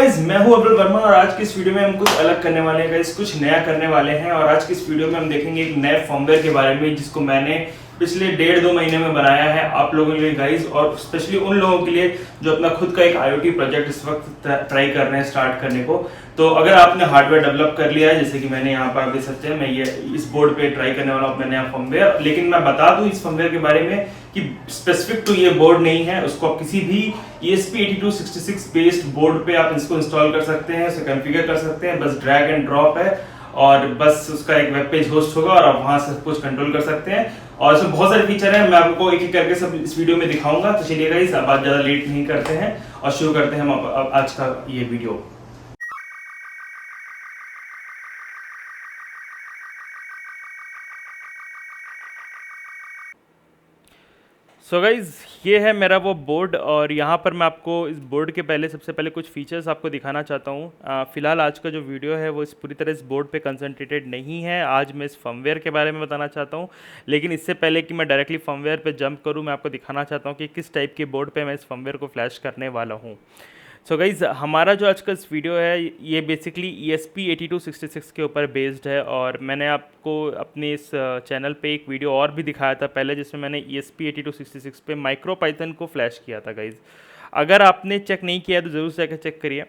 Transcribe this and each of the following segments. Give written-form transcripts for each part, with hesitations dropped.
Guys मैं हूं अब्दुल वर्मा और आज की इस वीडियो में हम कुछ अलग करने वाले हैं गाइज, कुछ नया करने वाले हैं। और आज की इस वीडियो में हम देखेंगे एक नए फर्मवेयर के बारे में जिसको मैंने पिछले 1.5-2 महीने में बनाया है आप लोगों के लिए गाइज, और स्पेशली उन लोगों के लिए जो अपना खुद का एक IoT प्रोजेक्ट इस वक्त ट्राई कर रहे हैं स्टार्ट करने को। तो अगर आपने हार्डवेयर डेवलप कर लिया है, जैसे कि मैंने यहाँ पर आप देख सकते हैं, मैं ये इस बोर्ड पे ट्राई करने वाला हूँ अपना नया फर्मवेयर। लेकिन मैं बता दूं इस फर्मवेयर के बारे में कि स्पेसिफिक तो ये बोर्ड नहीं है, उसको आप किसी भी ESP8266 बेस्ड बोर्ड पे आप इसको इंस्टॉल कर सकते हैं, उसे कॉन्फ़िगर कर सकते हैं। बस ड्रैग एंड ड्रॉप है और बस उसका एक वेब पेज होस्ट होगा और आप वहां से सब कुछ कंट्रोल कर सकते हैं। और इसमें बहुत सारे फीचर हैं, मैं आपको एक एक करके सब इस वीडियो में दिखाऊंगा। तो चलिए गाइस, अब आज ज़्यादा लेट नहीं करते हैं और शुरू करते हैं हम आज का ये वीडियो। सो गाइज़, ये है मेरा वो बोर्ड और यहाँ पर मैं आपको इस बोर्ड के पहले सबसे पहले कुछ फीचर्स आपको दिखाना चाहता हूँ। फ़िलहाल आज का जो वीडियो है वो इस पूरी तरह इस बोर्ड पे कंसंट्रेटेड नहीं है। आज मैं इस फर्मवेयर के बारे में बताना चाहता हूँ, लेकिन इससे पहले कि मैं डायरेक्टली फर्मवेयर पे जंप करूँ, मैं आपको दिखाना चाहता हूँ कि किस टाइप के बोर्ड पर मैं इस फर्मवेयर को फ्लैश करने वाला हूँ। सो गाइज़, हमारा जो आज का इस वीडियो है ये बेसिकली ESP8266 के ऊपर बेस्ड है। और मैंने आपको अपने इस चैनल पे एक वीडियो और भी दिखाया था पहले, जिसमें मैंने ESP8266 पे माइक्रो पाइथन को फ्लैश किया था गाइज़। अगर आपने चेक नहीं किया तो ज़रूर से चेक करिए।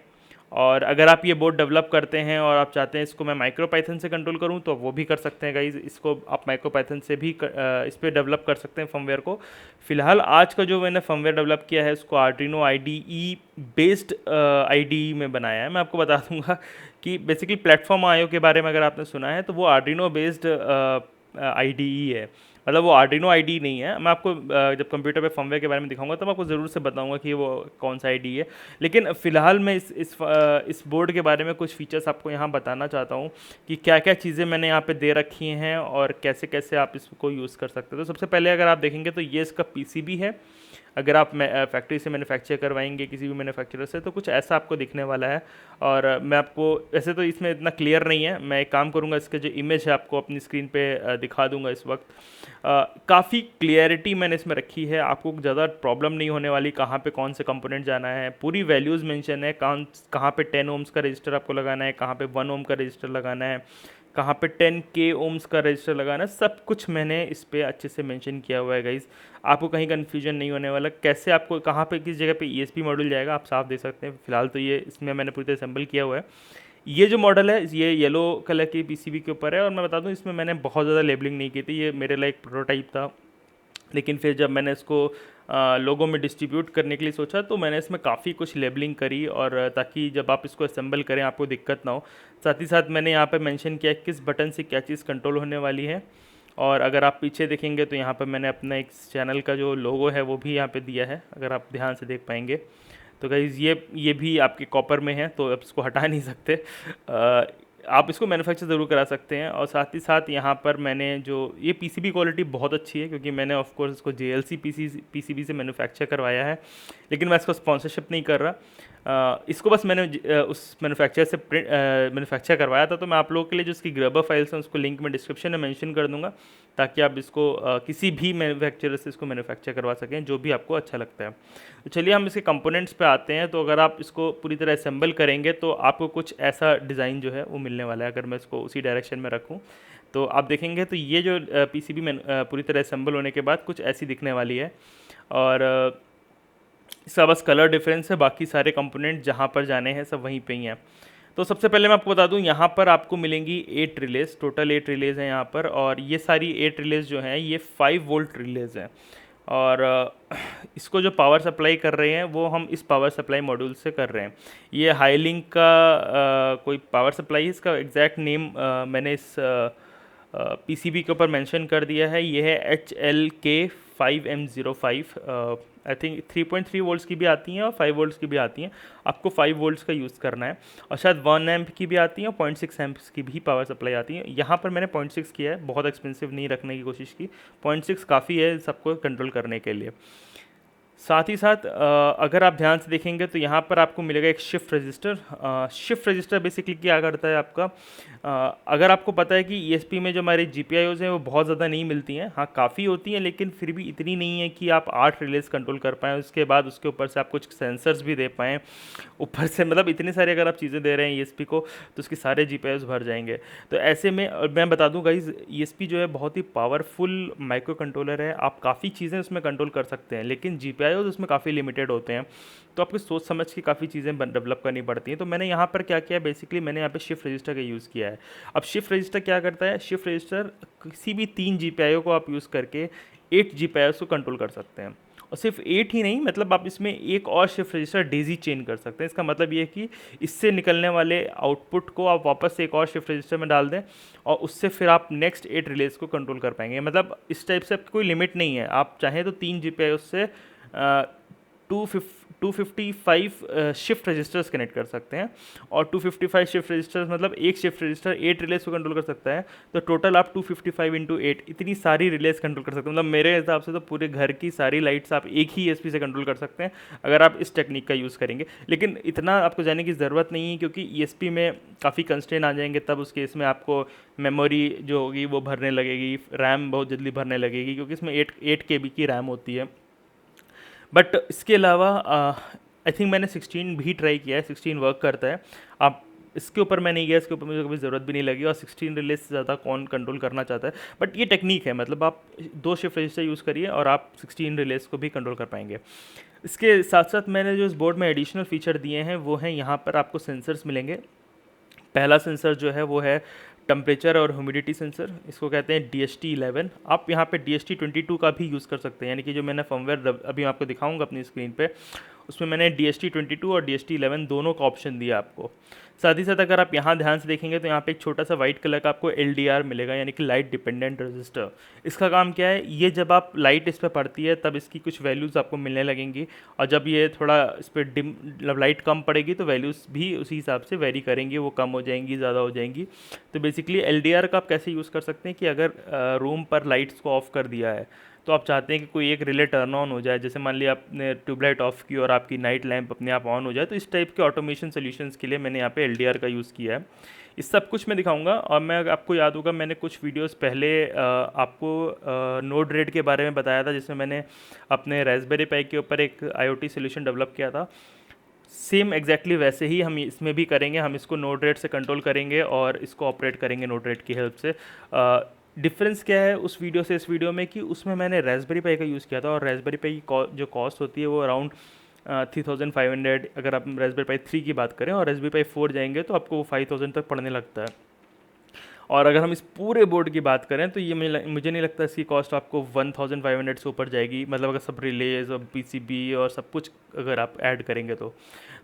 और अगर आप ये बोर्ड डेवलप करते हैं और आप चाहते हैं इसको मैं माइक्रो पाइथन से कंट्रोल करूं, तो वो भी कर सकते हैं गाइज। इसको आप माइक्रो पाइथन से भी इस पर डेवलप कर सकते हैं फर्मवेयर को। फिलहाल आज का जो मैंने फर्मवेयर डेवलप किया है उसको आर्डिनो IDE बेस्ड IDE में बनाया है। मैं आपको बता दूंगा कि बेसिकली प्लेटफॉर्म आईओ के बारे में अगर आपने सुना है तो वो आर्डिनो बेस्ड IDE है, मतलब वो आर्डिनो IDE नहीं है। मैं आपको जब कंप्यूटर पे फर्मवेयर के बारे में दिखाऊंगा तो मैं आपको ज़रूर से बताऊंगा कि वो कौन सा IDE है। लेकिन फ़िलहाल मैं इस बोर्ड के बारे में कुछ फीचर्स आपको यहाँ बताना चाहता हूँ कि क्या क्या चीज़ें मैंने यहाँ पे दे रखी हैं और कैसे कैसे आप इसको यूज़ कर सकते हो। तो सबसे पहले अगर आप देखेंगे तो ये इसका PCB है। अगर आप फैक्ट्री से मैन्युफैक्चर करवाएंगे किसी भी मैन्युफैक्चरर से तो कुछ ऐसा आपको दिखने वाला है। और मैं आपको वैसे तो इसमें इतना क्लियर नहीं है, मैं एक काम करूँगा, इसके जो इमेज है आपको अपनी स्क्रीन पे दिखा दूंगा इस वक्त। काफ़ी क्लियरिटी मैंने इसमें रखी है, आपको ज़्यादा प्रॉब्लम नहीं होने वाली कहाँ पे कौन से कंपोनेंट जाना है। पूरी वैल्यूज़ मेंशन है, कहाँ पे 10 ओम्स का रजिस्टर आपको लगाना है, कहाँ पे 1 ओम का रजिस्टर लगाना है, कहाँ पे 10K ओम्स का रजिस्टर लगाना है। सब कुछ मैंने इस पर अच्छे से मेंशन किया हुआ है गाइज़। आपको कहीं कन्फ्यूजन नहीं होने वाला, कैसे आपको कहाँ पे किस जगह पे ESP मॉड्यूल जाएगा आप साफ देख सकते हैं। फिलहाल तो ये इसमें मैंने पूरी तरह असेंबल किया हुआ है। ये जो मॉडल है ये येलो कलर की PCB के ऊपर है। और मैं बता दूं इसमें मैंने बहुत ज़्यादा लेबलिंग नहीं की थी, ये मेरे लिए एक प्रोटोटाइप था। लेकिन फिर जब मैंने इसको लोगों में डिस्ट्रीब्यूट करने के लिए सोचा तो मैंने इसमें काफ़ी कुछ लेबलिंग करी, और ताकि जब आप इसको असेंबल करें आपको दिक्कत ना हो। साथ ही साथ मैंने यहाँ पे मेंशन किया किस बटन से क्या चीज़ कंट्रोल होने वाली है। और अगर आप पीछे देखेंगे तो यहाँ पर मैंने अपना एक चैनल का जो लोगो है वो भी यहाँ पे दिया है, अगर आप ध्यान से देख पाएंगे तो गाइज़ ये भी आपके कॉपर में है, तो आप इसको हटा नहीं सकते। आप इसको मैन्युफैक्चर ज़रूर करा सकते हैं। और साथ ही साथ यहाँ पर मैंने जो ये PCB क्वालिटी बहुत अच्छी है, क्योंकि मैंने ऑफ कोर्स इसको JLC PCB से मैन्युफैक्चर करवाया है। लेकिन मैं इसको स्पॉन्सरशिप नहीं कर रहा, इसको बस मैंने उस मैन्युफैक्चर से मैन्युफैक्चर करवाया था। तो मैं आप लोगों के लिए जो इसकी ग्रबर फाइल्स हैं उसको लिंक में डिस्क्रिप्शन में मेंशन कर दूंगा, ताकि आप इसको किसी भी मैन्युफैक्चरर से इसको मैन्युफैक्चर करवा सकें जो भी आपको अच्छा लगता है। तो चलिए हम इसके कंपोनेंट्स पे आते हैं। तो अगर आप इसको पूरी तरह असेंबल करेंगे तो आपको कुछ ऐसा डिज़ाइन जो है वो मिलने वाला है। अगर मैं इसको उसी डायरेक्शन में रखूँ तो आप देखेंगे तो ये जो PCB में पूरी तरह असेंबल होने के बाद कुछ ऐसी दिखने वाली है। और इसका बस कलर डिफरेंस है, बाकी सारे कंपोनेंट जहाँ पर जाने हैं सब वहीं पे ही हैं। तो सबसे पहले मैं आपको बता दूं, यहाँ पर आपको मिलेंगी 8 रिलेज, टोटल 8 रिलेज हैं यहाँ पर। और ये सारी 8 रिलेज जो हैं ये 5 वोल्ट रिलेज हैं। और इसको जो पावर सप्लाई कर रहे हैं वो हम इस पावर सप्लाई मॉड्यूल से कर रहे हैं। ये हाईलिंक का कोई पावर सप्लाई है, इसका एग्जैक्ट नेम मैंने इस PCB के ऊपर मेंशन कर दिया है। ये है HLK5M05। आई थिंक 3.3 वोल्ट्स की भी आती हैं और 5 वोल्ट्स की भी आती हैं। आपको 5 वोल्ट्स का यूज़ करना है। और शायद 1 एम्प की भी आती हैं और 0.6 एम्प्स की भी पावर सप्लाई आती है। यहाँ पर मैंने 0.6 किया है, बहुत एक्सपेंसिव नहीं रखने की कोशिश की। 0.6 काफ़ी है सबको कंट्रोल करने के लिए। साथ ही साथ अगर आप ध्यान से देखेंगे तो यहाँ पर आपको मिलेगा एक shift register. Shift register basically क्या करता है आपका, अगर आपको पता है कि ईएसपी में जो हमारी जीपीआईओज़ हैं वो बहुत ज़्यादा नहीं मिलती हैं, हाँ काफ़ी होती हैं लेकिन फिर भी इतनी नहीं है कि आप 8 रिलेज कंट्रोल कर पाएँ, उसके बाद उसके ऊपर से आप कुछ सेंसर्स भी दे पाएँ ऊपर से, मतलब इतनी सारी अगर आप चीज़ें दे रहे हैं ईएसपी को तो उसके सारे जीपीआईओज़ भर जाएंगे। तो ऐसे में मैं बता दूं गाइज, ईएसपी जो है बहुत ही पावरफुल माइक्रो कंट्रोलर है, आप काफ़ी चीज़ें उसमें कंट्रोल कर सकते हैं, लेकिन जीपीआईओज़ उसमें काफ़ी लिमिटेड होते हैं, तो आपको सोच समझ के काफ़ी चीज़ें डेवलप करनी पड़ती हैं। तो मैंने यहाँ पर क्या किया है, बेसिकली मैंने यहाँ पे शिफ्ट रजिस्टर का यूज़ किया है। अब शिफ्ट रजिस्टर क्या करता है, शिफ्ट रजिस्टर किसी भी 3 जीपीआईओ को आप यूज़ करके 8 जीपीआईओ को कंट्रोल कर सकते हैं, और सिर्फ 8 ही नहीं, मतलब आप इसमें एक और शिफ्ट रजिस्टर डेजी चेन कर सकते हैं। इसका मतलब ये है कि इससे निकलने वाले आउटपुट को आप वापस से एक और शिफ्ट रजिस्टर में डाल दें और उससे फिर आप नेक्स्ट 8 रिलेज को कंट्रोल कर पाएंगे। मतलब इस टाइप से कोई लिमिट नहीं है, आप चाहें तो 3 जीपीआईओ से 255 शिफ्ट रजिस्टर्स कनेक्ट कर सकते हैं, और 255 शिफ्ट रजिस्टर्स मतलब एक शिफ्ट रजिस्टर 8 रिलेज को कंट्रोल कर सकता है, तो टोटल आप 255 इंटू 8 इतनी सारी रिलेज कंट्रोल कर सकते हैं। मतलब मेरे हिसाब से तो पूरे घर की सारी लाइट्स आप एक ही ईएसपी से कंट्रोल कर सकते हैं अगर आप इस टेक्निक का यूज़ करेंगे। लेकिन इतना आपको जाने की ज़रूरत नहीं है, क्योंकि ईएसपी में काफ़ी कंस्ट्रेन आ जाएंगे, तब उस केस में आपको मेमोरी जो होगी वो भरने लगेगी, रैम बहुत जल्दी भरने लगेगी, क्योंकि इसमें 8 KB की रैम होती है। बट इसके अलावा आई थिंक मैंने 16 भी ट्राई किया है, 16 वर्क करता है। आप इसके ऊपर मैं नहीं गया, इसके ऊपर मुझे कभी ज़रूरत भी नहीं लगी, और 16 रिलेज से ज़्यादा कौन कंट्रोल करना चाहता है। बट ये टेक्निक है, मतलब आप 2 शिफ्ट रजिस्टर यूज़ करिए और आप 16 रिलेज को भी कंट्रोल कर पाएंगे। इसके साथ साथ मैंने जो इस बोर्ड में एडिशनल फीचर दिए हैं वो हैं, यहाँ पर आपको सेंसर्स मिलेंगे। पहला सेंसर जो है वो है टेम्परेचर और ह्यूमिडिटी सेंसर, इसको कहते हैं DHT11। आप यहाँ पे DHT22 का भी यूज़ कर सकते हैं, यानी कि जो मैंने फर्मवेयर अभी आपको दिखाऊंगा अपनी स्क्रीन पे, उसमें मैंने DHT22 और DHT11 दोनों का ऑप्शन दिया आपको। साथ ही साथ अगर आप यहाँ ध्यान से देखेंगे तो यहाँ पे एक छोटा सा वाइट कलर का आपको LDR मिलेगा, यानी कि लाइट डिपेंडेंट रजिस्टर। इसका काम क्या है, ये जब आप लाइट इस पर पड़ती है तब इसकी कुछ वैल्यूज़ आपको मिलने लगेंगी, और जब ये थोड़ा इस पर डिम मतलब लाइट कम पड़ेगी तो वैल्यूज़ भी उसी हिसाब से वेरी करेंगी, वो कम हो जाएंगी, ज़्यादा हो जाएंगी। तो बेसिकली LDR का आप कैसे यूज़ कर सकते हैं कि अगर रूम पर लाइट्स को ऑफ कर दिया है तो आप चाहते हैं कि कोई एक रिले टर्न ऑन हो जाए, जैसे मान लिया आपने ट्यूबलाइट ऑफ की और आपकी नाइट लैंप अपने आप ऑन हो जाए, तो इस टाइप के ऑटोमेशन सॉल्यूशंस के लिए मैंने यहाँ पे LDR का यूज़ किया है। इस सब कुछ मैं दिखाऊंगा, और मैं आपको याद होगा मैंने कुछ वीडियोस पहले आपको नोड रेड के बारे में बताया था, जिसमें मैंने अपने रास्पबेरी पाई के ऊपर एक IoT सोल्यूशन डेवलप किया था। सेम एग्जैक्टली वैसे ही हम इसमें भी करेंगे, हम इसको नोड रेड से कंट्रोल करेंगे और इसको ऑपरेट करेंगे नोड रेड की हेल्प से। डिफरेंस क्या है उस वीडियो से इस वीडियो में, कि उसमें मैंने रास्पबेरी पाई का यूज़ किया था, और रास्पबेरी पाई की जो कॉस्ट होती है वो अराउंड 3500, अगर आप रास्पबेरी पाई 3 की बात करें, और रास्पबेरी पाई 4 जाएंगे तो आपको वो 5000 तक पड़ने लगता है। और अगर हम इस पूरे बोर्ड की बात करें तो ये मुझे नहीं लगता इसकी कॉस्ट आपको 1500 से ऊपर जाएगी, मतलब अगर सब रिलेज और PCB और सब कुछ अगर आप ऐड करेंगे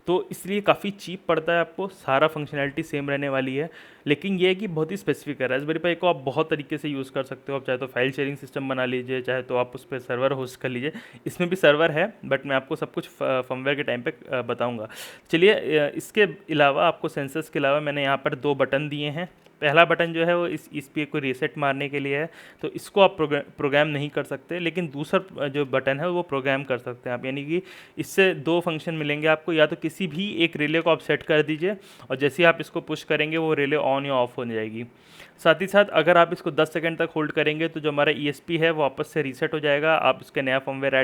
तो इसलिए काफ़ी चीप पड़ता है आपको, सारा फंक्शनैलिटी सेम रहने वाली है। लेकिन ये है कि बहुत ही स्पेसिफिक है। रास्पबेरी पाई को आप बहुत तरीके से यूज़ कर सकते हो, आप चाहे तो फाइल शेयरिंग सिस्टम बना लीजिए, चाहे तो आप उस पर सर्वर होस्ट कर लीजिए। इसमें भी सर्वर है, बट मैं आपको सब कुछ फर्मवेयर के टाइम पे बताऊंगा। चलिए, इसके अलावा आपको सेंसर्स के अलावा मैंने यहाँ पर 2 बटन दिए हैं। पहला बटन जो है वो इस पे को रीसेट मारने के लिए है, तो इसको आप प्रोग्राम नहीं कर सकते, लेकिन दूसरा जो बटन है वो प्रोग्राम कर सकते हैं आप। यानी कि इससे 2 फंक्शन मिलेंगे आपको, या तो किसी भी एक रिले को आप सेट कर दीजिए और जैसे ही आप इसको पुश करेंगे वो रिले ऑन या ऑफ हो जाएगी। साथ ही साथ अगर आप इसको 10 सेकंड तक होल्ड करेंगे तो जो हमारा ESP है वो वापस से रीसेट हो जाएगा, आप उसके नया फर्मवेयर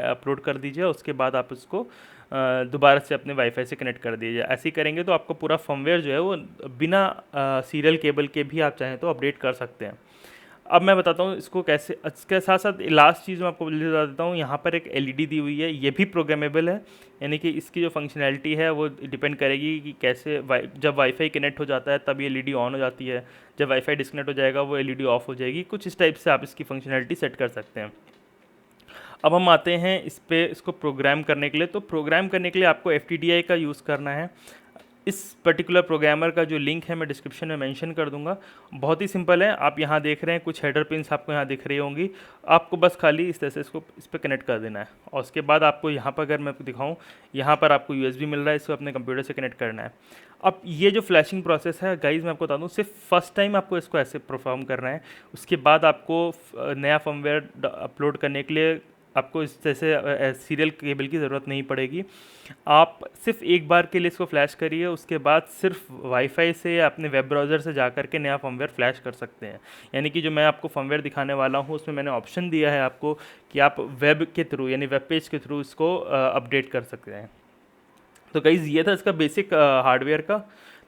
अपलोड कर दीजिए, उसके बाद आप उसको दोबारा से अपने वाईफाई से कनेक्ट कर दीजिए। ऐसे ही करेंगे तो आपको पूरा फर्मवेयर जो है वो बिना सीरियल केबल के भी आप चाहें तो अपडेट कर सकते हैं। अब मैं बताता हूँ इसको कैसे। इसके साथ साथ लास्ट चीज़ मैं आपको बता देता हूँ, यहाँ पर एक LED दी हुई है, ये भी प्रोग्रामेबल है, यानी कि इसकी जो फंक्शनैलिटी है वो डिपेंड करेगी कि कैसे जब वाईफाई कनेक्ट हो जाता है तब ये LED ऑन हो जाती है, जब वाईफाई डिस्कनेक्ट हो जाएगा वो LED ऑफ हो जाएगी। कुछ इस टाइप से आप इसकी फंक्शनैलिटी सेट कर सकते हैं। अब हम आते हैं इसको प्रोग्राम करने के लिए। तो प्रोग्राम करने के लिए आपको FTDI का यूज़ करना है। इस पर्टिकुलर प्रोग्रामर का जो लिंक है मैं डिस्क्रिप्शन में मेंशन कर दूंगा। बहुत ही सिंपल है, आप यहाँ देख रहे हैं कुछ हेडर पिन्स आपको यहाँ दिख रही होंगी, आपको बस खाली इस तरह से इस पर कनेक्ट कर देना है, और उसके बाद आपको यहाँ पर अगर मैं दिखाऊँ, यहाँ पर आपको USB मिल रहा है, इसको अपने कंप्यूटर से कनेक्ट करना है। अब ये जो फ्लैशिंग प्रोसेस है गाइज मैं आपको बता दूँ, सिर्फ फर्स्ट टाइम आपको इसको ऐसे परफॉर्म करना है, उसके बाद आपको नया फर्मवेयर अपलोड करने के लिए आपको इस जैसे सीरियल केबल की ज़रूरत नहीं पड़ेगी। आप सिर्फ एक बार के लिए इसको फ्लैश करिए, उसके बाद सिर्फ वाईफाई से या अपने वेब ब्राउज़र से जा कर के नया फर्मवेयर फ्लैश कर सकते हैं। यानी कि जो मैं आपको फर्मवेयर दिखाने वाला हूँ उसमें मैंने ऑप्शन दिया है आपको कि आप वेब के थ्रू यानी वेब पेज के थ्रू इसको अपडेट कर सकते हैं। तो गाइज़ ये था इसका बेसिक हार्डवेयर का।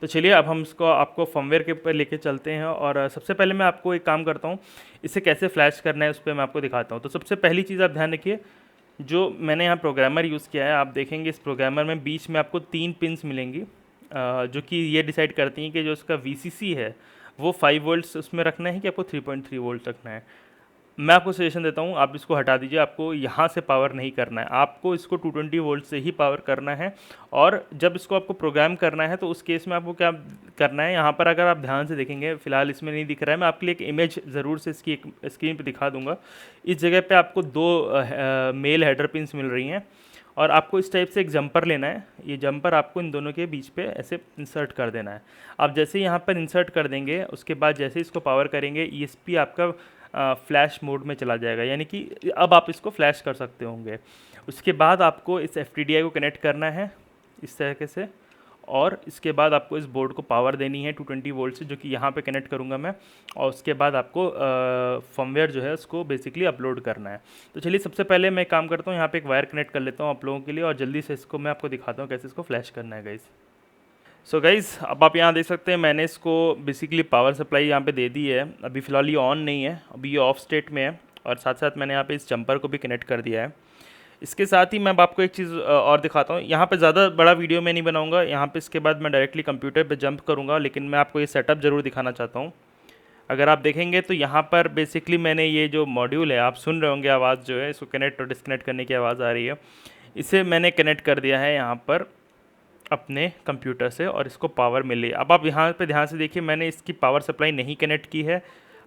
तो चलिए अब हम इसको आपको फर्मवेयर के ऊपर लेके चलते हैं और सबसे पहले मैं आपको एक काम करता हूँ, इसे कैसे फ्लैश करना है उस पर मैं आपको दिखाता हूँ। तो सबसे पहली चीज़ आप ध्यान रखिए, जो मैंने यहाँ प्रोग्रामर यूज़ किया है, आप देखेंगे इस प्रोग्रामर में बीच में आपको 3 पिन्स मिलेंगी, जो कि ये डिसाइड करती हैं कि जो उसका VCC है वो 5 वोल्ट्स उसमें रखना है कि आपको 3.3 वोल्ट रखना है। मैं आपको सजेशन देता हूँ आप इसको हटा दीजिए, आपको यहाँ से पावर नहीं करना है, आपको इसको 220 वोल्ट से ही पावर करना है। और जब इसको आपको प्रोग्राम करना है तो उस केस में आपको क्या करना है, यहाँ पर अगर आप ध्यान से देखेंगे, फ़िलहाल इसमें नहीं दिख रहा है, मैं आपके लिए एक इमेज ज़रूर से इसकी एक स्क्रीन पर दिखा दूँगा। इस जगह पर आपको 2 मेल हेडर पिन्स मिल रही हैं और आपको इस टाइप से एक जंपर लेना है। ये जंपर आपको इन दोनों के बीच पे ऐसे इंसर्ट कर देना है। आप जैसे ही यहाँ पर इंसर्ट कर देंगे, उसके बाद जैसे इसको पावर करेंगे, ESP आपका फ्लैश मोड में चला जाएगा, यानी कि अब आप इसको फ्लैश कर सकते होंगे। उसके बाद आपको इस FTDI को कनेक्ट करना है इस तरीके से, और इसके बाद आपको इस बोर्ड को पावर देनी है 220 वोल्ट से, जो कि यहाँ पे कनेक्ट करूँगा मैं। और उसके बाद आपको फर्मवेयर जो है उसको बेसिकली अपलोड करना है। तो चलिए सबसे पहले मैं काम करता हूँ, यहाँ पे एक वायर कनेक्ट कर लेता हूँ आप लोगों के लिए, और जल्दी से इसको मैं आपको दिखाता हूँ कैसे इसको फ्लैश करना है गाइज़। सो गाइज़ अब आप यहाँ देख सकते हैं मैंने इसको बेसिकली पावर सप्लाई यहाँ पे दे दी है। अभी फ़िलहाल ये ऑन नहीं है, अभी ये ऑफ स्टेट में है, और साथ साथ मैंने यहाँ पे इस जंपर को भी कनेक्ट कर दिया है। इसके साथ ही मैं अब आपको एक चीज़ और दिखाता हूँ। यहाँ पे ज़्यादा बड़ा वीडियो मैं नहीं बनाऊँगा, यहाँ पे इसके बाद मैं डायरेक्टली कंप्यूटर पे जंप करूँगा, लेकिन मैं आपको ये सेटअप ज़रूर दिखाना चाहता हूँ। अगर आप देखेंगे तो यहाँ पर बेसिकली मैंने ये जो मॉड्यूल है, आप सुन रहे होंगे आवाज़ जो है, इसको कनेक्ट और डिस्कनेक्ट करने की आवाज़ आ रही है, इसे मैंने कनेक्ट कर दिया है यहाँ पर अपने कंप्यूटर से, और इसको पावर मिल रही है। अब आप यहाँ पे ध्यान से देखिए, मैंने इसकी पावर सप्लाई नहीं कनेक्ट की है।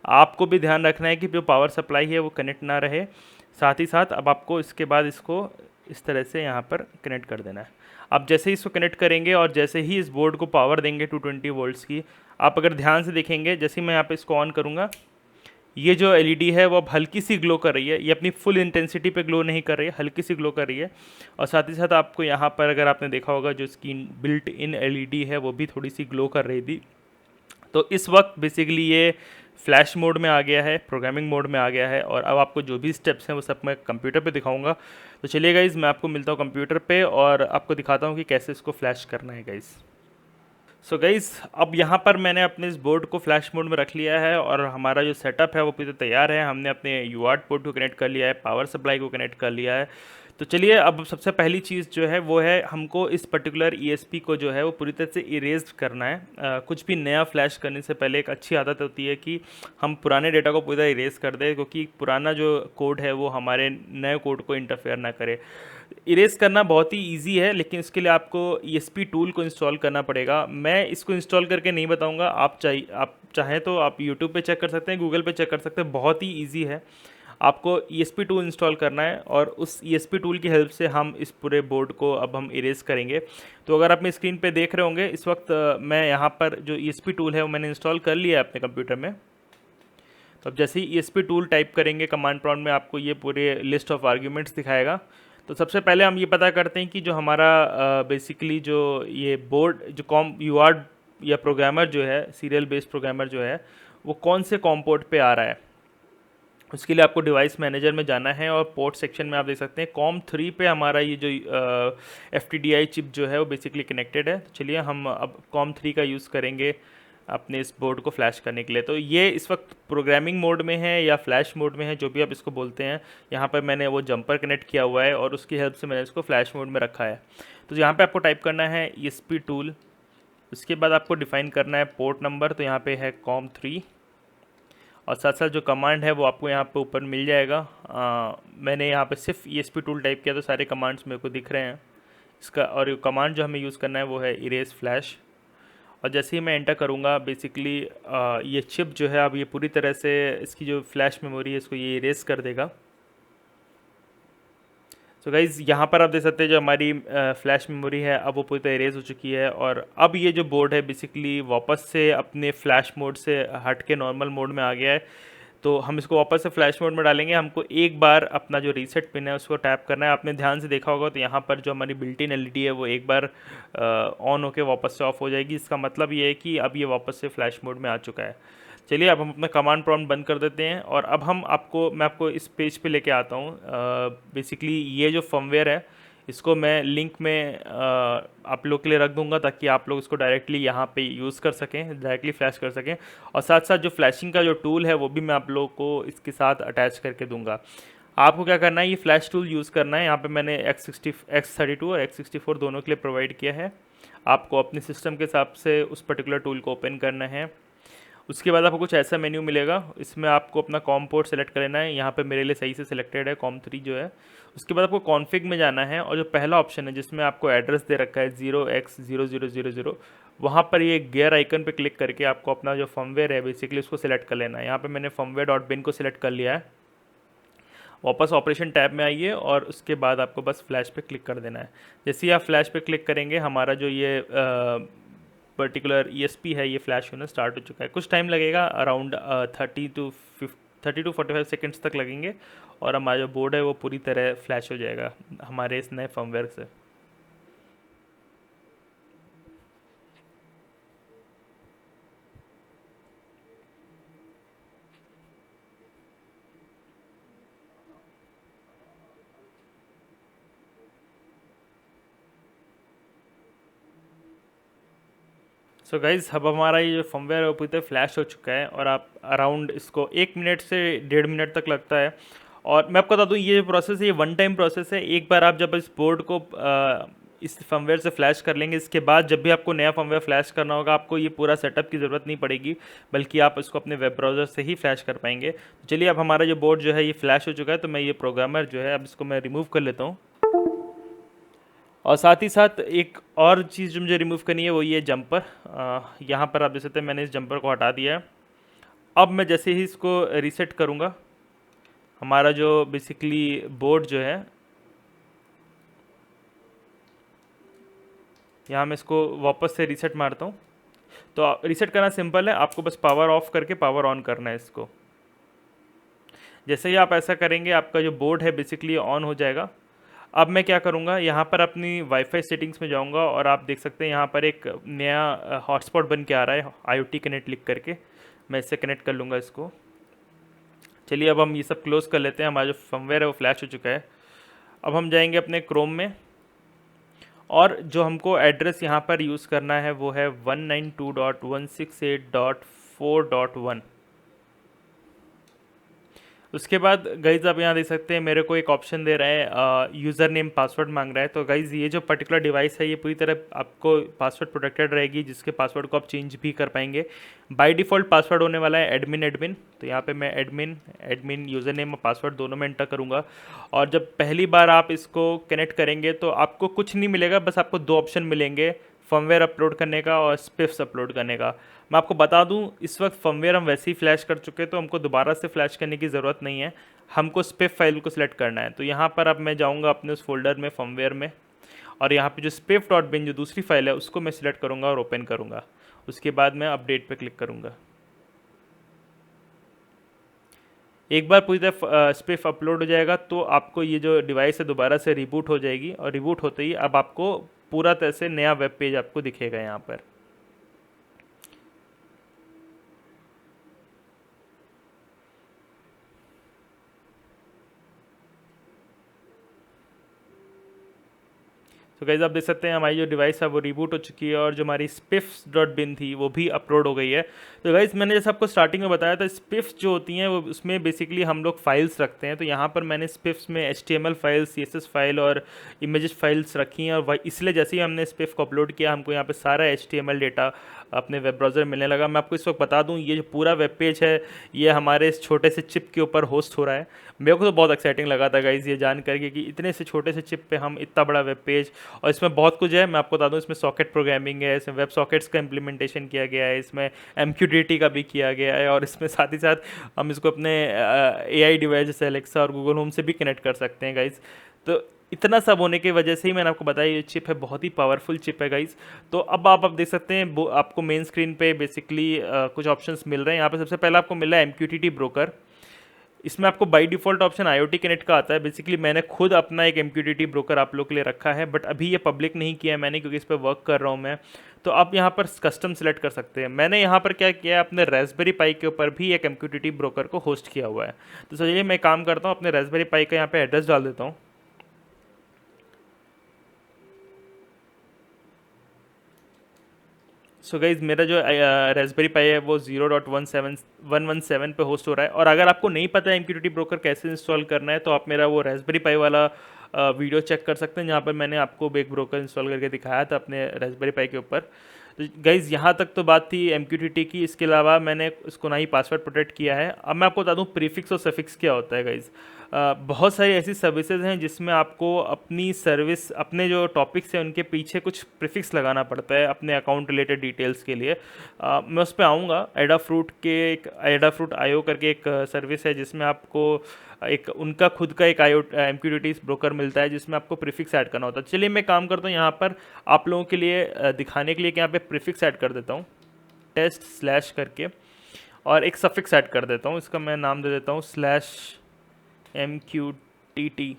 आपको भी ध्यान रखना है कि जो पावर सप्लाई है वो कनेक्ट ना रहे। साथ ही साथ अब आपको इसके बाद इसको इस तरह से यहाँ पर कनेक्ट कर देना है। आप जैसे ही इसको कनेक्ट करेंगे और जैसे ही इस बोर्ड को पावर देंगे 220 वोल्ट्स की, आप अगर ध्यान से देखेंगे, जैसे ही मैं यहाँ पर इसको ऑन करूँगा, ये जो LED है वो अब हल्की सी ग्लो कर रही है। ये अपनी फुल इंटेंसिटी पे ग्लो नहीं कर रही है, हल्की सी ग्लो कर रही है। और साथ ही साथ आपको यहाँ पर अगर आपने देखा होगा, जो इसकी बिल्ट इन LED है वो भी थोड़ी सी ग्लो कर रही थी। तो इस वक्त बेसिकली ये फ्लैश मोड में आ गया है, प्रोग्रामिंग मोड में आ गया है, और अब आपको जो भी स्टेप्स हैं वो सब मैं कंप्यूटर पे दिखाऊंगा। तो चलिए गाइज़, मैं आपको मिलता हूँ कंप्यूटर पे और आपको दिखाता हूँ कि कैसे इसको फ्लैश करना है गाइज़। सो गाइज़ अब यहाँ पर मैंने अपने इस बोर्ड को फ्लैश मोड में रख लिया है, और हमारा जो सेटअप है वो पूरी तैयार है। हमने अपने UART पोर्ट को कनेक्ट कर लिया है, पावर सप्लाई को कनेक्ट कर लिया है। तो चलिए अब सबसे पहली चीज़ जो है वो है, हमको इस पर्टिकुलर ESP को जो है वो पूरी तरह से इरेज करना है। कुछ भी नया फ्लैश करने से पहले एक अच्छी आदत होती है कि हम पुराने डेटा को पूरी तरह इरेज कर दें, क्योंकि पुराना जो कोड है वो हमारे नए कोड को इंटरफेयर ना करे। इरेज करना बहुत ही इजी है, लेकिन इसके लिए आपको ESP टूल को इंस्टॉल करना पड़ेगा। मैं इसको इंस्टॉल करके नहीं बताऊंगा, आप चाहें तो आप यूट्यूब पे चेक कर सकते हैं, गूगल पे चेक कर सकते हैं, बहुत ही इजी है। आपको ESP टूल इंस्टॉल करना है, और उस ESP टूल की हेल्प से हम इस पूरे बोर्ड को अब हम इरेज करेंगे। तो अगर आप अपनी स्क्रीन पे देख रहे होंगे इस वक्त, मैं यहाँ पर जो ESP टूल है वो मैंने इंस्टॉल कर लिया है अपने कंप्यूटर में। तो अब जैसे ही ESP टूल टाइप करेंगे कमांड प्रॉम्प्ट में, आपको ये पूरे लिस्ट ऑफ आर्ग्यूमेंट्स दिखाएगा। तो सबसे पहले हम ये पता करते हैं कि जो हमारा बेसिकली जो ये बोर्ड जो UART या प्रोग्रामर जो है, सीरियल बेस्ड प्रोग्रामर जो है, वो कौन से कॉम पोर्ट पे आ रहा है। उसके लिए आपको डिवाइस मैनेजर में जाना है, और पोर्ट सेक्शन में आप देख सकते हैं COM3 पे हमारा ये जो FTDI चिप जो है वो बेसिकली कनेक्टेड है। तो चलिए हम अब COM3 का यूज़ करेंगे अपने इस बोर्ड को फ्लैश करने के लिए। तो ये इस वक्त प्रोग्रामिंग मोड में है या फ्लैश मोड में है, जो भी आप इसको बोलते हैं। यहाँ पर मैंने वो जंपर कनेक्ट किया हुआ है, और उसकी हेल्प से मैंने इसको फ्लैश मोड में रखा है। तो यहाँ पे आपको टाइप करना है ESP टूल, उसके बाद आपको डिफ़ाइन करना है पोर्ट नंबर, तो यहाँ पे है COM3, और साथ साथ जो कमांड है वो आपको यहाँ पे ऊपर मिल जाएगा। मैंने यहाँ पे सिर्फ ESP टूल टाइप किया, तो सारे कमांड्स मेरे को दिख रहे हैं इसका। और कमांड जो हमें यूज़ करना है वो है इरेज फ्लैश, और जैसे ही मैं एंटर करूँगा बेसिकली ये चिप जो है अब ये पूरी तरह से इसकी जो फ्लैश मेमोरी है इसको ये इरेज कर देगा। तो गाइज़ यहाँ पर आप देख सकते हैं जो हमारी फ्लैश मेमोरी है अब वो पूरी तरह इरेज हो चुकी है, और अब ये जो बोर्ड है बेसिकली वापस से अपने फ्लैश मोड से हट के नॉर्मल मोड में आ गया है। तो हम इसको वापस से फ्लैश मोड में डालेंगे। हमको एक बार अपना जो रीसेट पिन है उसको टैप करना है। आपने ध्यान से देखा होगा तो यहाँ पर जो हमारी बिल्ट इन एलईडी है वो एक बार ऑन होके वापस से ऑफ हो जाएगी। इसका मतलब ये है कि अब ये वापस से फ्लैश मोड में आ चुका है। चलिए अब हम अपना कमांड प्रॉम्प्ट बंद कर देते हैं और अब मैं आपको इस पेज पे लेके आता हूँ। बेसिकली ये जो फर्मवेयर है इसको मैं लिंक में आप लोग के लिए रख दूंगा ताकि आप लोग इसको डायरेक्टली यहाँ पे यूज़ कर सकें, डायरेक्टली फ्लैश कर सकें। और साथ साथ जो फ्लैशिंग का जो टूल है वो भी मैं आप लोगों को इसके साथ अटैच करके दूंगा। आपको क्या करना है, ये फ्लैश टूल यूज़ करना है। यहाँ पे मैंने X32 और X64 दोनों के लिए प्रोवाइड किया है। आपको अपने सिस्टम के हिसाब से उस पर्टिकुलर टूल को ओपन करना है। उसके बाद आपको कुछ ऐसा मेन्यू मिलेगा, इसमें आपको अपना कॉम पोर्ट सेलेक्ट कर लेना है। यहाँ पे मेरे लिए सही से सिलेक्टेड है COM3 जो है। उसके बाद आपको कॉन्फ़िग में जाना है और जो पहला ऑप्शन है जिसमें आपको एड्रेस दे रखा है 0x0000, वहाँ पर ये गियर आइकन पे क्लिक करके आपको अपना जो फर्मवेयर है बेसिकली उसको सिलेक्ट कर लेना है। यहाँ पे मैंने firmware.bin को सिलेक्ट कर लिया है। वापस ऑपरेशन टैब में आइए और उसके बाद आपको बस फ्लैश पे क्लिक कर देना है। जैसे ही आप फ्लैश पे क्लिक करेंगे हमारा जो ये पर्टिकुलर ESP है ये फ्लैश होना स्टार्ट हो चुका है। कुछ टाइम लगेगा, अराउंड 30 to 45 सेकेंड्स तक लगेंगे और हमारा जो बोर्ड है वो पूरी तरह फ्लैश हो जाएगा हमारे इस नए फर्मवेयर से। सो गाइज़ अब हमारा ये जो फर्मवेयर है वो पूरी तरह फ्लैश हो चुका है और आप अराउंड इसको 1 मिनट से 1.5 मिनट तक लगता है। और मैं आपको बता दूँ ये जो प्रोसेस है ये वन टाइम प्रोसेस है। एक बार आप जब इस बोर्ड को इस फर्मवेयर से फ्लैश कर लेंगे, इसके बाद जब भी आपको नया फर्मवेयर फ्लैश करना होगा आपको ये पूरा सेटअप की ज़रूरत नहीं पड़ेगी, बल्कि आप इसको अपने वेब ब्राउज़र से ही फ्लैश कर पाएंगे। तो चलिए अब हमारा जो बोर्ड जो है ये फ्लैश हो चुका है, तो मैं ये प्रोग्रामर जो है अब इसको मैं रिमूव कर लेता हूँ। और साथ ही साथ एक और चीज़ जो मुझे रिमूव करनी है वो ये जंपर। यहाँ पर आप देख सकते हैं मैंने इस जंपर को हटा दिया है। अब मैं जैसे ही इसको रीसेट करूँगा हमारा जो बेसिकली बोर्ड जो है, यहाँ मैं इसको वापस से रीसेट मारता हूँ। तो रीसेट करना सिंपल है, आपको बस पावर ऑफ करके पावर ऑन करना है इसको। जैसे ही आप ऐसा करेंगे आपका जो बोर्ड है बेसिकली ऑन हो जाएगा। अब मैं क्या करूँगा, यहाँ पर अपनी वाईफाई सेटिंग्स में जाऊँगा और आप देख सकते हैं यहाँ पर एक नया हॉटस्पॉट बन के आ रहा है IoT कनेक्ट लिख करके। मैं इससे कनेक्ट कर लूँगा इसको। चलिए अब हम ये सब क्लोज़ कर लेते हैं। हमारा जो फर्मवेयर है वो फ्लैश हो चुका है। अब हम जाएंगे अपने क्रोम में और जो हमको एड्रेस यहाँ पर यूज़ करना है वो है 192.168.4.1। उसके बाद गाइज़ आप यहाँ देख सकते हैं मेरे को एक ऑप्शन दे रहा है यूज़र नेम पासवर्ड मांग रहा है। तो गाइज़ ये जो पर्टिकुलर डिवाइस है ये पूरी तरह आपको पासवर्ड प्रोटेक्टेड रहेगी, जिसके पासवर्ड को आप चेंज भी कर पाएंगे। बाय डिफ़ॉल्ट पासवर्ड होने वाला है एडमिन। तो यहाँ पे मैं एडमिन यूज़र नेम और पासवर्ड दोनों में एंटर करूँगा। और जब पहली बार आप इसको कनेक्ट करेंगे तो आपको कुछ नहीं मिलेगा, बस आपको 2 ऑप्शन मिलेंगे, फर्मवेयर अपलोड करने का और स्पिफ्स अपलोड करने का। मैं आपको बता दूं इस वक्त फर्मवेयर हम वैसे ही फ्लैश कर चुके हैं तो हमको दोबारा से फ्लैश करने की ज़रूरत नहीं है। हमको स्पिफ फाइल को सिलेक्ट करना है। तो यहाँ पर अब मैं जाऊँगा अपने उस फोल्डर में फर्मवेयर में और यहाँ पे जो spiff.bin जो दूसरी फाइल है उसको मैं सिलेक्ट करूँगा और ओपन करूँगा। उसके बाद मैं अपडेट पे क्लिक करूँगा। एक बार पूरी तरह स्पिफ अपलोड हो जाएगा तो आपको ये जो डिवाइस है दोबारा से रिबूट हो जाएगी और रिबूट होते ही अब आपको पूरा तरह से नया वेब पेज आपको दिखेगा यहाँ पर। तो गाइस आप देख सकते हैं हमारी जो डिवाइस है वो रिबूट हो चुकी है और जो हमारी spiffs.bin थी वो भी अपलोड हो गई है। तो गाइस मैंने जैसे आपको स्टार्टिंग में बताया था spiffs जो होती हैं वो उसमें बेसिकली हम लोग फाइल्स रखते हैं। तो यहाँ पर मैंने spiffs में HTML फाइल, CSS फाइल और इमेजेस फाइल्स रखी हैं और इसलिए जैसे ही हमने spiff को अपलोड किया हमको यहाँ पर सारा HTML डेटा अपने वेब ब्राउज़र मिलने लगा। मैं आपको इस वक्त बता दूं ये जो पूरा वेब पेज है ये हमारे इस छोटे से चिप के ऊपर होस्ट हो रहा है। मेरे को तो बहुत एक्साइटिंग लगा था गाइज़ ये जान करके कि इतने से छोटे से चिप पे हम इतना बड़ा वेब पेज, और इसमें बहुत कुछ है। मैं आपको बता दूं इसमें सॉकेट प्रोग्रामिंग है, इसमें वेब सॉकेट्स का इम्प्लीमेंटेशन किया गया है, इसमें MQTT का भी किया गया है और इसमें साथ ही साथ हम इसको अपने AI डिवाइस जैसे एलेक्सा और गूगल होम से भी कनेक्ट कर सकते हैं गाइज़। तो इतना सब होने की वजह से ही मैंने आपको बताया ये चिप है, बहुत ही पावरफुल चिप है गाइज़। तो अब आप देख सकते हैं आपको मेन स्क्रीन पे बेसिकली कुछ ऑप्शंस मिल रहे हैं। यहाँ पे सबसे पहला आपको मिल रहा है MQTT ब्रोकर। इसमें आपको by default option IoT connect का आता है। बेसिकली मैंने खुद अपना एक MQTT ब्रोकर आप लोग के लिए रखा है, बट अभी ये पब्लिक नहीं किया है मैंने, क्योंकि इस पे वर्क कर रहा हूँ मैं। तो आप यहाँ पर कस्टम सेलेक्ट कर सकते हैं। मैंने यहाँ पर क्या किया है, अपने रास्पबेरी पाई के ऊपर भी एक MQTT ब्रोकर को होस्ट किया हुआ है। तो चलिए मैं काम करता हूँ, अपने रास्पबेरी पाई का यहाँ पे एड्रेस डाल देता हूँ। सो गाइज मेरा जो रास्पबेरी पाई है वो 0.17117 पे होस्ट हो रहा है। और अगर आपको नहीं पता है MQTT ब्रोकर कैसे इंस्टॉल करना है, तो आप मेरा वो रास्पबेरी पाई वाला वीडियो चेक कर सकते हैं, जहाँ पर मैंने आपको एक ब्रोकर इंस्टॉल करके दिखाया था अपने रास्पबेरी पाई के ऊपर। तो गाइज़ यहाँ तक तो बात थी MQTT की। इसके अलावा मैंने उसको ना ही पासवर्ड प्रोटेक्ट किया है। अब मैं आपको बता दूँ प्रीफिक्स और सफिक्स क्या होता है गाइज़। बहुत सारी ऐसी सर्विसेज हैं जिसमें आपको अपनी सर्विस, अपने जो टॉपिक्स हैं उनके पीछे कुछ प्रीफिक्स लगाना पड़ता है अपने अकाउंट रिलेटेड डिटेल्स के लिए। मैं उस पर आऊँगा। एडाफ्रूट IO करके एक सर्विस है जिसमें आपको एक उनका खुद का एक MQTT ब्रोकर मिलता है जिसमें आपको प्रीफिक्स ऐड करना होता है। चलिए मैं काम करता हूँ यहाँ पर आप लोगों के लिए दिखाने के लिए कि यहाँ पे प्रीफिक्स ऐड कर देता हूँ, टेस्ट स्लैश करके, और एक सफिक्स ऐड कर देता हूँ। इसका मैं नाम दे देता हूँ /MQTT।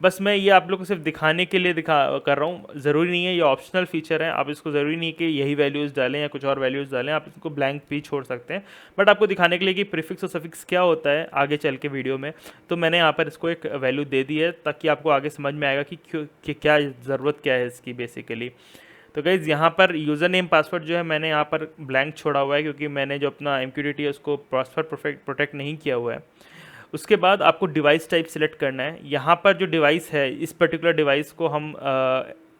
बस मैं ये आप लोग को सिर्फ दिखाने के लिए कर रहा हूँ। ज़रूरी नहीं है, ये ऑप्शनल फीचर है। आप इसको ज़रूरी नहीं कि यही वैल्यूज़ डालें या कुछ और वैल्यूज़ डालें, आप इसको ब्लैंक भी छोड़ सकते हैं। बट आपको दिखाने के लिए कि प्रीफिक्स और सफिक्स क्या होता है आगे चल के वीडियो में, तो मैंने यहाँ पर इसको एक वैल्यू दे दी है ताकि आपको आगे समझ में आएगा कि क्या ज़रूरत क्या है इसकी बेसिकली। तो गाइज़ यहाँ पर यूज़र नेम पासवर्ड जो है मैंने यहाँ पर ब्लैंक छोड़ा हुआ है, क्योंकि मैंने जो अपना MQTT है उसको पासवर्ड प्रोटेक्ट नहीं किया हुआ है। उसके बाद आपको डिवाइस टाइप सिलेक्ट करना है। यहाँ पर जो डिवाइस है, इस पर्टिकुलर डिवाइस को हम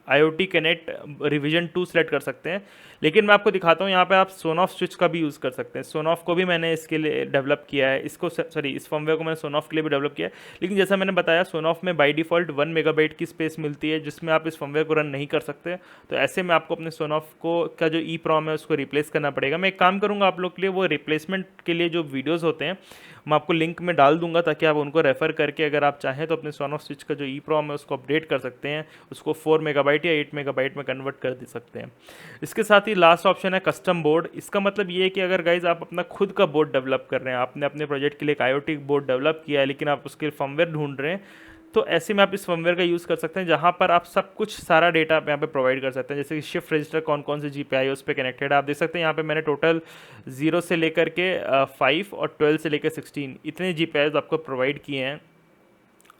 IoT कनेक्ट रिवीजन 2 सेलेक्ट कर सकते हैं। लेकिन मैं आपको दिखाता हूँ, यहाँ पे आप सोनॉफ स्विच का भी यूज़ कर सकते हैं। सोनॉफ को भी मैंने इसके लिए डेवलप किया है, इस फर्मवेयर को मैंने सोनॉफ के लिए भी डेवलप किया है। लेकिन जैसा मैंने बताया, सोनॉफ में बाय डिफ़ॉल्ट 1 मेगाबाइट की स्पेस मिलती है, जिसमें आप इस फर्मवेयर को रन नहीं कर सकते। तो ऐसे में आपको अपने सोनॉफ का जो EEPROM है उसको रिप्लेस करना पड़ेगा। मैं एक काम करूँगा आप लोग के लिए, वो रिप्लेसमेंट के लिए जो वीडियोज़ होते हैं मैं आपको लिंक में डाल दूंगा, ताकि आप उनको रेफ़र करके अगर आप चाहें तो अपने सोनॉफ स्विच का जो EEPROM है उसको अपडेट कर सकते हैं, उसको 4 मेगाबाइट या 8 मेगाबाइट में कन्वर्ट कर दे सकते हैं। इसके साथ ही लास्ट ऑप्शन है कस्टम बोर्ड। इसका मतलब ये है कि अगर गाइज आप अपना खुद का बोर्ड डेवलप कर रहे हैं, आपने अपने प्रोजेक्ट के लिए एक IoT बोर्ड डेवलप किया है, लेकिन आप उसके लिए फर्मवेयर ढूंढ रहे हैं, तो ऐसे में आप इस फर्मवेयर का यूज़ कर सकते हैं, जहाँ पर आप सब कुछ सारा डेटा आप यहाँ पे प्रोवाइड कर सकते हैं। जैसे कि शिफ्ट रजिस्टर कौन कौन से GPIOs पे कनेक्टेड है, आप देख सकते हैं यहाँ पे मैंने टोटल 0 से लेकर के 5 और 12 से लेकर 16 इतने GPIOs आपको प्रोवाइड किए हैं।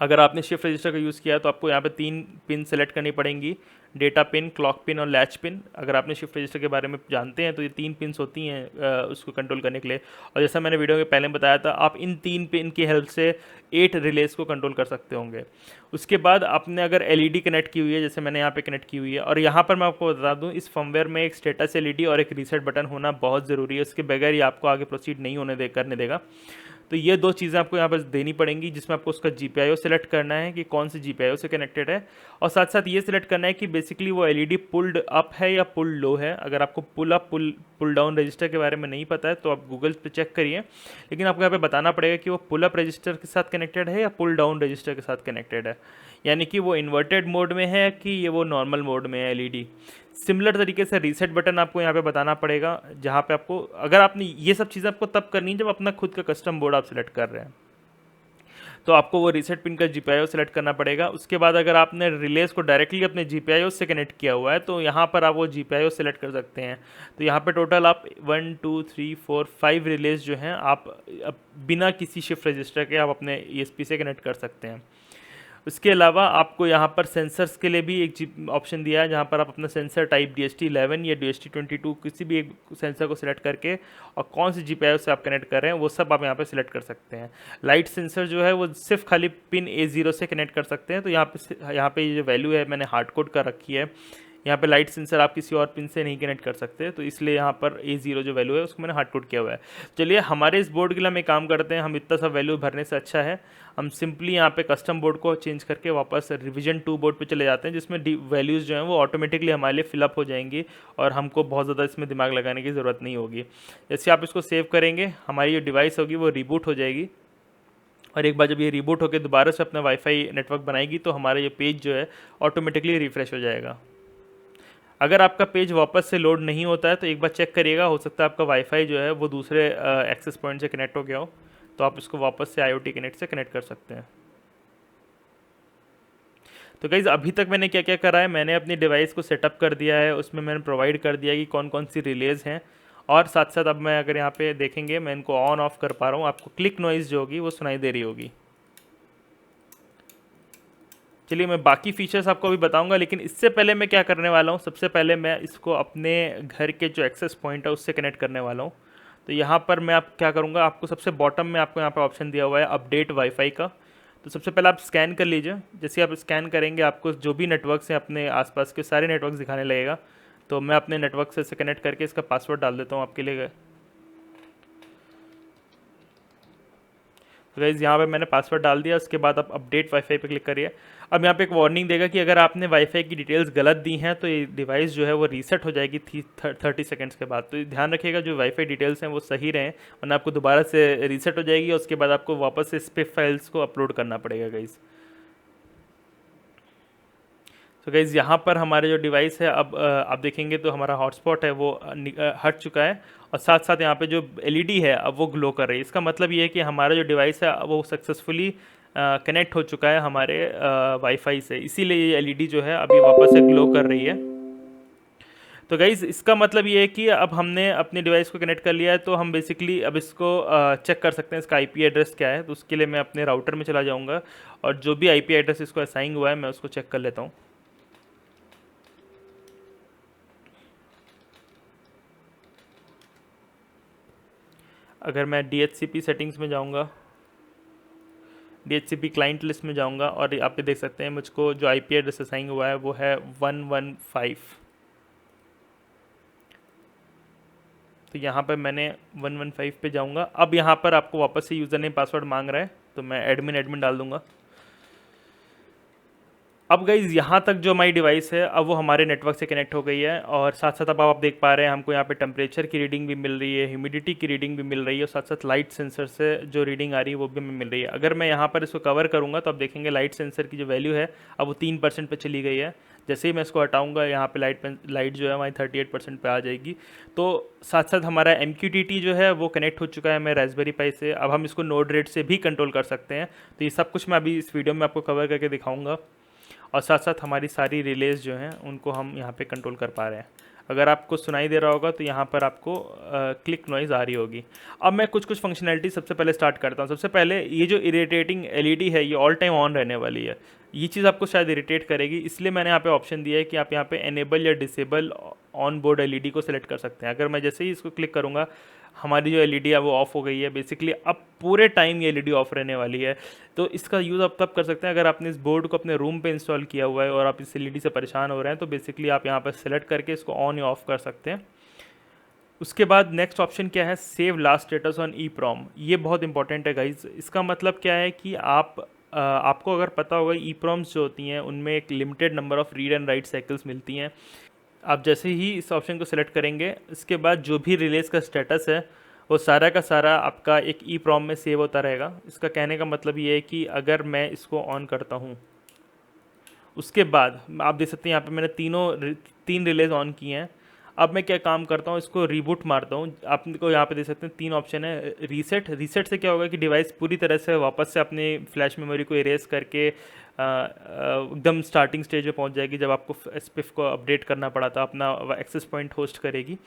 अगर आपने शिफ्ट रजिस्टर का यूज़ किया है तो आपको यहाँ पे 3 पिन सेलेक्ट करनी पड़ेंगी, डेटा पिन, क्लॉक पिन और लैच पिन। अगर आपने शिफ्ट रजिस्टर के बारे में जानते हैं तो ये 3 पिन्स होती हैं उसको कंट्रोल करने के लिए। और जैसा मैंने वीडियो के पहले बताया था, आप इन 3 पिन की हेल्प से 8 रिलेज को कंट्रोल कर सकते होंगे। उसके बाद आपने अगर LED कनेक्ट की हुई है, जैसे मैंने यहाँ पे कनेक्ट की हुई है, और यहाँ पर मैं आपको बता दूँ, इस फर्मवेयर में एक स्टेटस LED और एक रीसेट बटन होना बहुत ज़रूरी है। इसके बगैर ये आपको आगे प्रोसीड नहीं करने देगा। तो ये 2 चीज़ें आपको यहाँ पर देनी पड़ेंगी, जिसमें आपको उसका GPIO सेलेक्ट करना है कि कौन सी GPIO से कनेक्टेड है, और साथ साथ ये सिलेक्ट करना है कि बेसिकली वो LED पुल्ड अप है या पुल्ड लो है। अगर आपको pull up pull down register के बारे में नहीं पता है तो आप गूगल पे चेक करिए, लेकिन आपको यहाँ पे बताना पड़ेगा कि वो पुल अप रजिस्टर के साथ कनेक्टेड है या पुल डाउन रजिस्टर के साथ कनेक्टेड है, यानी कि वो इन्वर्टेड मोड में है कि ये वो नॉर्मल मोड में है LED। सिमिलर तरीके से रीसेट बटन आपको यहाँ पे बताना पड़ेगा, जहाँ पे आपको, अगर आपने ये सब चीज़ें आपको तब करनी है जब अपना खुद का कस्टम बोर्ड आप सेलेक्ट कर रहे हैं, तो आपको वो रीसेट पिन का GPIO सेलेक्ट करना पड़ेगा। उसके बाद अगर आपने रिलेज को डायरेक्टली अपने GPIO से कनेक्ट किया हुआ है तो यहाँ पर आप वो GPIO सेलेक्ट कर सकते हैं। तो यहाँ पे टोटल आप 1 2 3 4 5 रिलेज जो हैं आप बिना किसी शिफ्ट रजिस्टर के आप अपने ESP से कनेक्ट कर सकते हैं। उसके अलावा आपको यहाँ पर सेंसर्स के लिए भी एक ऑप्शन दिया है, जहाँ पर आप अपना सेंसर टाइप DHT11 या DHT22 किसी भी एक सेंसर को सिलेक्ट करके और कौन सी GPIO से आप कनेक्ट कर रहे हैं वो सब आप यहाँ पे सिलेक्ट कर सकते हैं। लाइट सेंसर जो है वो सिर्फ खाली पिन A0 से कनेक्ट कर सकते हैं। तो यहाँ पे ये जो वैल्यू है मैंने हार्ड कोड कर रखी है। यहाँ पे लाइट सेंसर आप किसी और पिन से नहीं कनेक्ट कर सकते, तो इसलिए यहाँ पर A0 जो वैल्यू है उसको मैंने हार्ड कोड किया हुआ है। चलिए हमारे इस बोर्ड के लिए हम एक काम करते हैं, हम इतना सा वैल्यू भरने से अच्छा है हम सिंपली यहाँ पे कस्टम बोर्ड को चेंज करके वापस रिवीजन 2 बोर्ड पे चले जाते हैं, जिसमें वैल्यूज़ जो हैं वो ऑटोमेटिकली हमारे लिए फिलअप हो जाएंगी और हमको बहुत ज़्यादा इसमें दिमाग लगाने की ज़रूरत नहीं होगी। जैसे आप इसको सेव करेंगे हमारी जो डिवाइस होगी वो रिबूट हो जाएगी, और एक बार जब ये रिबूट होकर दोबारा से अपना वाईफाई नेटवर्क बनाएगी तो हमारा ये पेज जो है ऑटोमेटिकली रिफ़्रेश हो जाएगा। अगर आपका पेज वापस से लोड नहीं होता है तो एक बार चेक करिएगा, हो सकता है आपका वाईफाई जो है वो दूसरे एक्सेस पॉइंट से कनेक्ट हो गया हो। तो आप इसको वापस से IoT कनेक्ट से कनेक्ट कर सकते हैं। तो गाइज़ अभी तक मैंने क्या क्या करा है, मैंने अपनी डिवाइस को सेटअप कर दिया है, उसमें मैंने प्रोवाइड कर दिया कि कौन कौन सी रिलेज़ हैं, और साथ साथ अब मैं अगर यहाँ पे देखेंगे मैं इनको ऑन ऑफ कर पा रहा हूँ, आपको क्लिक नॉइज़ जो होगी वो सुनाई दे रही होगी। चलिए मैं बाकी फीचर्स आपको अभी बताऊंगा, लेकिन इससे पहले मैं क्या करने वाला हूँ, सबसे पहले मैं इसको अपने घर के जो एक्सेस पॉइंट है उससे कनेक्ट करने वाला हूँ। तो यहाँ पर मैं आप क्या करूँगा, आपको सबसे बॉटम में आपको यहाँ पे ऑप्शन दिया हुआ है अपडेट वाईफाई का। तो सबसे पहले आप स्कैन कर लीजिए, जैसे आप स्कैन करेंगे आपको जो भी नेटवर्क्स हैं अपने आसपास के सारे नेटवर्क्स दिखाने लगेगा। तो मैं अपने नेटवर्क से कनेक्ट करके इसका पासवर्ड डाल देता हूँ आपके लिए। तो गाइज़ यहाँ पे मैंने पासवर्ड डाल दिया, उसके बाद आप अपडेट वाईफाई पे क्लिक करिए। अब यहाँ पे एक वार्निंग देगा कि अगर आपने वाईफाई की डिटेल्स गलत दी हैं तो ये डिवाइस जो है वो रीसेट हो जाएगी 30 सेकंड्स के बाद। तो ध्यान रखिएगा जो वाईफाई डिटेल्स हैं वो सही रहें, वरना आपको दोबारा से रीसेट हो जाएगी और उसके बाद आपको वापस से स्पिप फाइल्स को अपलोड करना पड़ेगा गाइज़। तो गाइज़ यहाँ पर हमारे जो डिवाइस है, अब आप देखेंगे तो हमारा हॉटस्पॉट है वो हट चुका है, और साथ साथ यहाँ पे जो एलईडी है अब वो ग्लो कर रही है। इसका मतलब ये है कि हमारा जो डिवाइस है वो सक्सेसफुली कनेक्ट हो चुका है हमारे वाईफाई से, इसीलिए ये एलईडी जो है अभी वापस से ग्लो कर रही है। तो गाइज़ इसका मतलब ये है कि अब हमने अपने डिवाइस को कनेक्ट कर लिया है, तो हम बेसिकली अब इसको चेक कर सकते हैं इसका आईपी एड्रेस क्या है। तो उसके लिए मैं अपने राउटर में चला जाऊँगा और जो भी आईपी एड्रेस इसको असाइन हुआ है मैं उसको चेक कर लेता हूँ। अगर मैं DHCP सेटिंग्स में जाऊंगा, DHCP क्लाइंट लिस्ट में जाऊंगा, और आप पे देख सकते हैं मुझको जो IP एड्रेस असाइन हुआ है वो है 115। तो यहाँ पर मैंने 115 पे जाऊंगा। अब यहाँ पर आपको वापस से यूज़र नेम पासवर्ड मांग रहा है, तो मैं एडमिन एडमिन डाल दूंगा। अब गाइज़ यहाँ तक जो हमारी डिवाइस है अब वो हमारे नेटवर्क से कनेक्ट हो गई है, और साथ साथ अब आप देख पा रहे हैं हमको यहाँ पे टेम्परेचर की रीडिंग भी मिल रही है, ह्यूमिडिटी की रीडिंग भी मिल रही है, और साथ साथ लाइट सेंसर से जो रीडिंग आ रही है वो भी हमें मिल रही है। अगर मैं यहाँ पर इसको कवर करूँगा तो आप देखेंगे लाइट सेंसर की जो वैल्यू है अब वो 3% पर चली गई है। जैसे ही मैं इसको हटाऊँगा यहाँ पर लाइट जो है हमारी 38% पर आ जाएगी। तो साथ साथ हमारा MQTT जो है वो कनेक्ट हो चुका है मेरे रास्पबेरी पाई से। अब हम इसको नोड रेट से भी कंट्रोल कर सकते हैं। तो ये सब कुछ मैं अभी इस वीडियो में आपको कवर करके दिखाऊँगा, और साथ साथ हमारी सारी रिलेज़ जो हैं उनको हम यहाँ पे कंट्रोल कर पा रहे हैं। अगर आपको सुनाई दे रहा होगा तो यहाँ पर आपको क्लिक नॉइज़ आ रही होगी। अब मैं कुछ फंक्शनैलिटी सबसे पहले स्टार्ट करता हूँ। सबसे पहले ये जो इरिटेटिंग एलईडी है ये ऑल टाइम ऑन रहने वाली है। ये चीज़ आपको शायद इरिटेट करेगी, इसलिए मैंने यहाँ पे ऑप्शन दिया है कि आप यहाँ पे एनेबल या डिसेबल ऑन बोर्ड एलईडी को सिलेक्ट कर सकते हैं। अगर मैं जैसे ही इसको क्लिक करूँगा हमारी जो एलईडी है वो ऑफ हो गई है। बेसिकली अब पूरे टाइम ये एलईडी ऑफ रहने वाली है। तो इसका यूज़ आप तब कर सकते हैं अगर आपने इस बोर्ड को अपने रूम पे इंस्टॉल किया हुआ है और आप इस एलईडी से परेशान हो रहे हैं, तो बेसिकली आप यहाँ पर सेलेक्ट करके इसको ऑन या ऑफ कर सकते हैं। उसके बाद नेक्स्ट ऑप्शन क्या है, save last status on EEPROM। ये बहुत इंपॉर्टेंट है गाइज। इसका मतलब क्या है कि आपको अगर पता होगा EEPROMs जो होती हैं उनमें एक limited number of read and right cycles मिलती हैं। आप जैसे ही इस ऑप्शन को सिलेक्ट करेंगे इसके बाद जो भी रिलीज़ का स्टेटस है वो सारा का सारा आपका एक EEPROM में सेव होता रहेगा। इसका कहने का मतलब ये है कि अगर मैं इसको ऑन करता हूँ उसके बाद आप देख सकते हैं यहाँ पे मैंने तीन रिलेज ऑन किए हैं। अब मैं क्या काम करता हूँ, इसको रीबूट मारता हूँ। आपको यहाँ पे देख सकते हैं 3 ऑप्शन है। रीसेट से क्या होगा कि डिवाइस पूरी तरह से वापस से अपनी फ्लैश मेमोरी को इरेज करके एकदम स्टार्टिंग स्टेज में पहुँच जाएगी। जब आपको SPIF को अपडेट करना पड़ा था अपना एक्सेस पॉइंट होस्ट करेगी।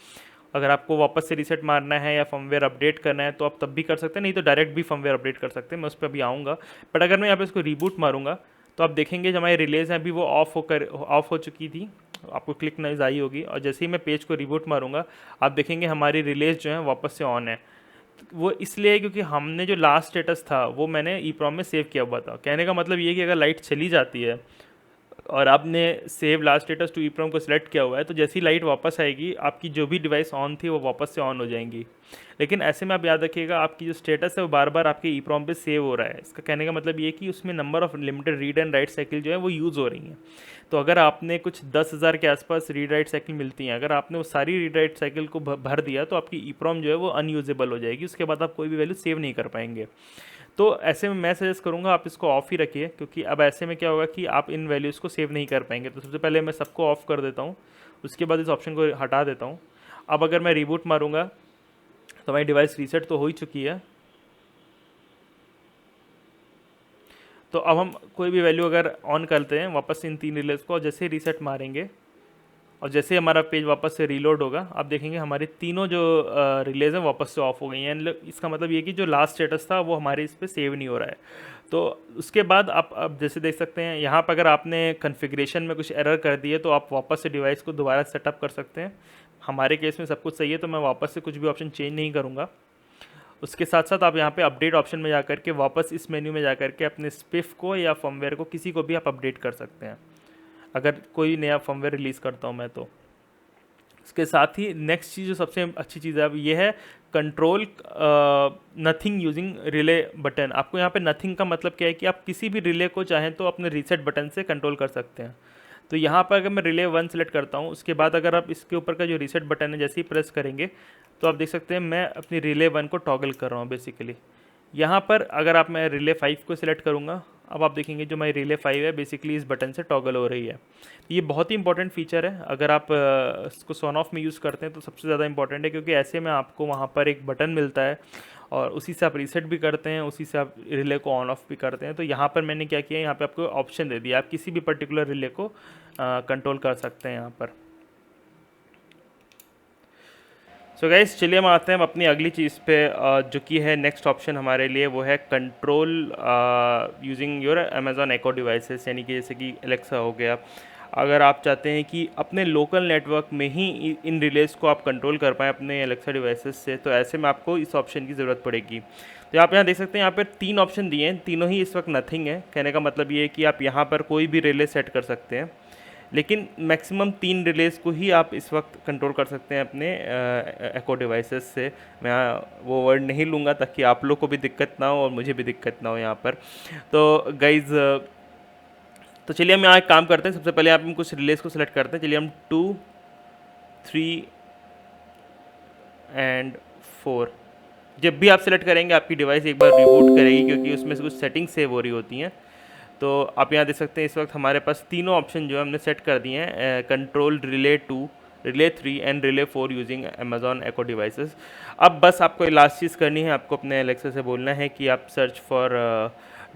अगर आपको वापस से रीसेट मारना है या फर्मवेयर अपडेट करना है तो आप तब भी कर सकते हैं, नहीं तो डायरेक्ट भी फर्मवेयर अपडेट कर सकते हैं। मैं उस पर अभी आऊँगा। बट अगर मैं यहाँ पे इसको रीबूट मारूंगा तो आप देखेंगे जब हमारी रिलेज हैं अभी वो ऑफ हो चुकी थी, आपको क्लिक नॉइज़ आई होगी। और जैसे ही मैं पेज को रिबूट मारूंगा आप देखेंगे हमारी रिलेज जो है वापस से ऑन है। वो इसलिए क्योंकि हमने जो लास्ट स्टेटस था वो मैंने EEPROM में सेव किया हुआ था। कहने का मतलब ये है कि अगर लाइट चली जाती है और आपने save last status to EEPROM को सिलेक्ट किया हुआ है तो जैसी लाइट वापस आएगी आपकी जो भी डिवाइस ऑन थी वो वापस से ऑन हो जाएंगी। लेकिन ऐसे में आप याद रखिएगा आपकी जो स्टेटस है वो बार बार आपके EEPROM पे सेव हो रहा है। इसका कहने का मतलब ये है कि उसमें number of limited read and right cycle जो है वो यूज़ हो रही हैं। तो अगर आपने कुछ 10,000 के आसपास रीड राइट साइकिल मिलती हैं, अगर आपने वो सारी रीड राइट साइकिल को भर दिया तो आपकी EEPROM जो है वो अनयूजेबल हो जाएगी। उसके बाद आप कोई भी वैल्यू सेव नहीं कर पाएंगे। तो ऐसे में मैं सजेस्ट करूँगा आप इसको ऑफ ही रखिए, क्योंकि अब ऐसे में क्या होगा कि आप इन वैल्यूज़ को सेव नहीं कर पाएंगे। तो सबसे पहले मैं सबको ऑफ कर देता हूँ, उसके बाद इस ऑप्शन को हटा देता हूँ। अब अगर मैं रिबूट मारूँगा तो हमारी डिवाइस रीसेट तो हो ही चुकी है। तो अब हम कोई भी वैल्यू अगर ऑन करते हैं वापस इन 3 रिलेज को, और जैसे ही रीसेट मारेंगे और जैसे ही हमारा पेज वापस से रीलोड होगा, आप देखेंगे हमारे तीनों जो रिलेज हैं वापस से ऑफ हो गई हैं। इसका मतलब ये कि जो लास्ट स्टेटस था वो हमारे इस पर सेव नहीं हो रहा है। तो उसके बाद आप अब जैसे देख सकते हैं यहाँ पर अगर आपने कॉन्फ़िगरेशन में कुछ एरर कर दी है तो आप वापस से डिवाइस को दोबारा सेटअप कर सकते हैं। हमारे केस में सब कुछ सही है तो मैं वापस से कुछ भी ऑप्शन चेंज नहीं करूँगा। उसके साथ साथ आप यहाँ पे अपडेट ऑप्शन में जाकर के वापस इस मेन्यू में जाकर के अपने स्पिफ को या फर्मवेयर को किसी को भी आप अपडेट कर सकते हैं, अगर कोई नया फर्मवेयर रिलीज़ करता हूँ मैं तो। इसके साथ ही नेक्स्ट चीज़ जो सबसे अच्छी चीज़ है अब ये है control nothing using relay button. आपको यहाँ पे नथिंग का मतलब क्या है कि आप किसी भी रिले को चाहें तो अपने रीसेट बटन से कंट्रोल कर सकते हैं। तो यहाँ पर अगर मैं रिले 1 सेलेक्ट करता हूँ, उसके बाद अगर आप इसके ऊपर का जो रीसेट बटन है जैसे ही प्रेस करेंगे तो आप देख सकते हैं मैं अपनी रिले 1 को टॉगल कर रहा हूँ बेसिकली। यहाँ पर अगर आप मैं रिले 5 को सिलेक्ट करूँगा, अब आप देखेंगे जो मेरी रिले 5 है बेसिकली इस बटन से टॉगल हो रही है। ये बहुत ही इंपॉर्टेंट फीचर है, अगर आप इसको सोन ऑफ में यूज़ करते हैं तो सबसे ज़्यादा इंपॉर्टेंट है, क्योंकि ऐसे में आपको वहाँ पर एक बटन मिलता है और उसी से आप रीसेट भी करते हैं, उसी से आप रिले को ऑन ऑफ भी करते हैं। तो यहाँ पर मैंने क्या किया, यहाँ पे आपको ऑप्शन दे दिया, आप किसी भी पर्टिकुलर रिले को कंट्रोल कर सकते हैं यहाँ पर। सो गाइस चलिए हम आते हैं अपनी अगली चीज़ पे, जो कि है नेक्स्ट ऑप्शन हमारे लिए, वो है control using your Amazon echo devices, यानी कि जैसे कि एलेक्सा हो गया। अगर आप चाहते हैं कि अपने लोकल नेटवर्क में ही इन रिलेज़ को आप कंट्रोल कर पाएँ अपने एलेक्सा डिवाइसेस से, तो ऐसे में आपको इस ऑप्शन की ज़रूरत पड़ेगी। तो आप यहाँ देख सकते हैं यहाँ पर 3 ऑप्शन दिए हैं, तीनों ही इस वक्त नथिंग है। कहने का मतलब ये है कि आप यहाँ पर कोई भी रिले सेट कर सकते हैं, लेकिन मैक्सिमम 3 रिलेज़ को ही आप इस वक्त कंट्रोल कर सकते हैं अपने एको डिवाइसेस से। मैं वो वर्ड नहीं लूँगा ताकि आप लोग को भी दिक्कत ना हो और मुझे भी दिक्कत ना हो यहाँ पर। तो गाइज़ तो चलिए हम यहाँ एक काम करते हैं, सबसे पहले हम कुछ रिलेज़ को सिलेक्ट करते हैं। चलिए हम 2, 3 एंड 4 जब भी आप सेलेक्ट करेंगे आपकी डिवाइस एक बार रिबूट करेगी, क्योंकि उसमें से कुछ सेटिंग्स सेव हो रही होती हैं। तो आप यहाँ देख सकते हैं इस वक्त हमारे पास तीनों ऑप्शन जो है हमने सेट कर दिए हैं, control relay 2, relay 3 and relay 4 using Amazon echo devices. अब बस आपको लास्ट चीज़ करनी है, आपको अपने एलेक्सा से बोलना है कि आप सर्च फॉर